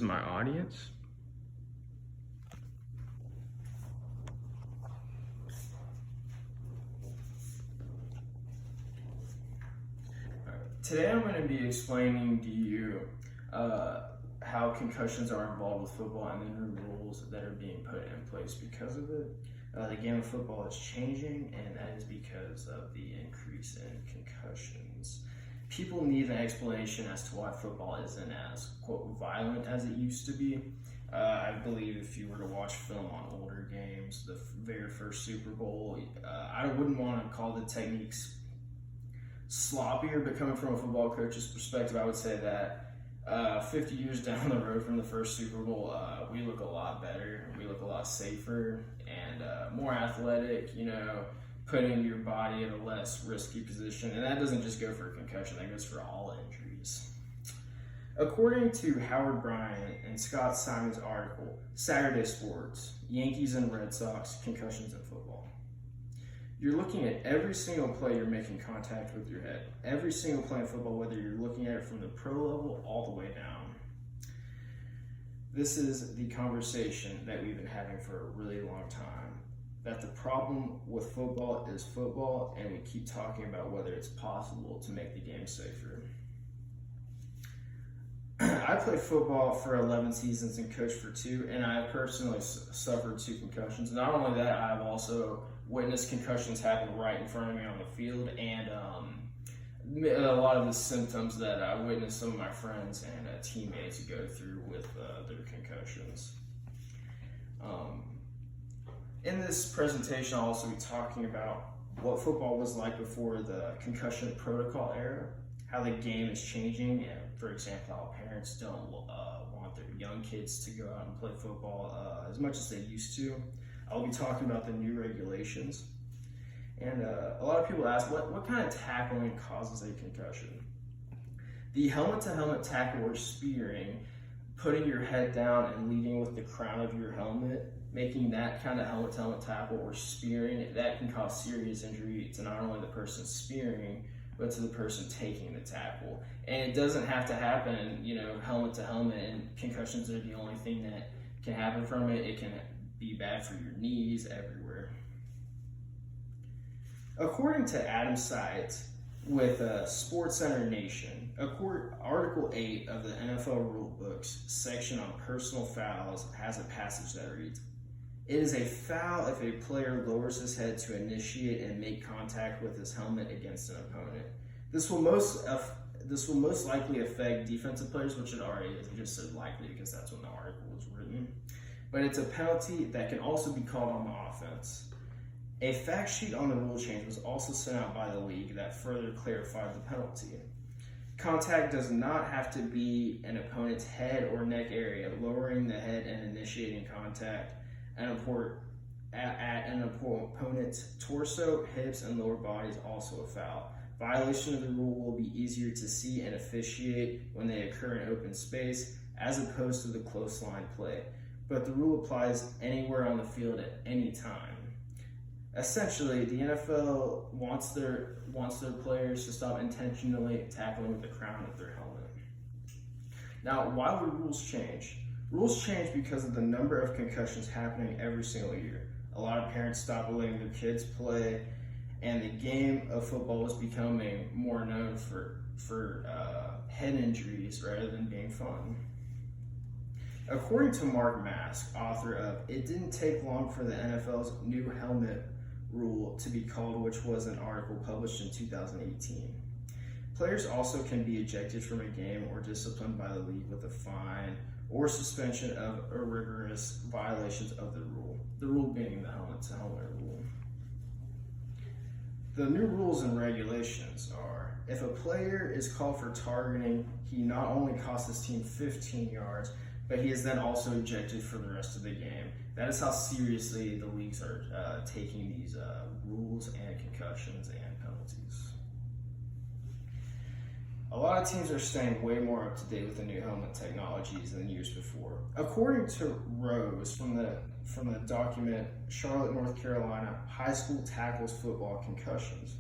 My audience. Today I'm going to be explaining to you how concussions are involved with football and the new rules that are being put in place because of it. The game of football is changing, and that is because of the increase in concussions. People need an explanation as to why football isn't as, quote, violent as it used to be. I believe if you were to watch film on older games, the very first Super Bowl, I wouldn't want to call the techniques sloppier, but coming from a football coach's perspective, I would say that 50 years down the road from the first Super Bowl, we look a lot better, we look a lot safer, and more athletic, putting your body in a less risky position. And that doesn't just go for a concussion, that goes for all injuries. According to Howard Bryant and Scott Simon's article, Saturday Sports, Yankees and Red Sox, Concussions in Football. You're looking at every single play you're making contact with your head. Every single play in football, whether you're looking at it from the pro level all the way down. This is the conversation that we've been having for a really long time. That the problem with football is football, and we keep talking about whether it's possible to make the game safer. I played football for 11 seasons and coached for 2, and I personally suffered 2 concussions. Not only that, I've also witnessed concussions happen right in front of me on the field, and a lot of the symptoms that I witnessed some of my friends and teammates go through with their concussions. In this presentation, I'll also be talking about what football was like before the concussion protocol era, how the game is changing, and for example, how parents don't want their young kids to go out and play football as much as they used to. I'll be talking about the new regulations. And a lot of people ask, what kind of tackling causes a concussion? The helmet-to-helmet tackle or spearing, putting your head down and leading with the crown of your helmet, making that kind of helmet-to-helmet tackle or spearing, that can cause serious injury to not only the person spearing, but to the person taking the tackle. And it doesn't have to happen, helmet to helmet, and concussions are the only thing that can happen from it. It can be bad for your knees, everywhere. According to Adam Seitz with SportsCenter Nation, Article 8 of the NFL Rulebook's section on personal fouls has a passage that reads, "It is a foul if a player lowers his head to initiate and make contact with his helmet against an opponent. This will most likely affect defensive players," which it already is. I just said likely because that's when the article was written. "But it's a penalty that can also be called on the offense." A fact sheet on the rule change was also sent out by the league that further clarified the penalty. Contact does not have to be an opponent's head or neck area. Lowering the head and initiating contact at an opponent's torso, hips, and lower body is also a foul. Violation of the rule will be easier to see and officiate when they occur in open space, as opposed to the close line play. But the rule applies anywhere on the field at any time. Essentially, the NFL wants their players to stop intentionally tackling with the crown of their helmet. Now, why would rules change? Rules change because of the number of concussions happening every single year. A lot of parents stopped letting their kids play, and the game of football was becoming more known for head injuries rather than being fun. According to Mark Mask, author of "It Didn't Take Long for the NFL's New Helmet Rule to Be Called," which was an article published in 2018. Players also can be ejected from a game or disciplined by the league with a fine or suspension of rigorous violations of the rule being the helmet-to-helmet rule. The new rules and regulations are, if a player is called for targeting, he not only costs his team 15 yards, but he is then also ejected for the rest of the game. That is how seriously the leagues are taking these rules and concussions and penalties. A lot of teams are staying way more up to date with the new helmet technologies than years before. According to Rose from the document Charlotte, North Carolina, High School Tackles Football Concussions,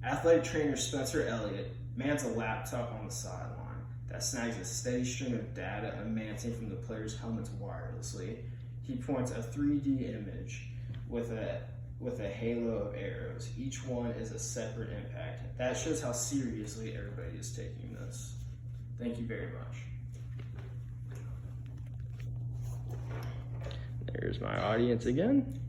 athletic trainer Spencer Elliott mans a laptop on the sideline. that snags a steady stream of data emanating from the player's helmets wirelessly. He points a 3D image with a halo of arrows. Each one is a separate impact. That shows how seriously everybody is taking this. Thank you very much. There's my audience again.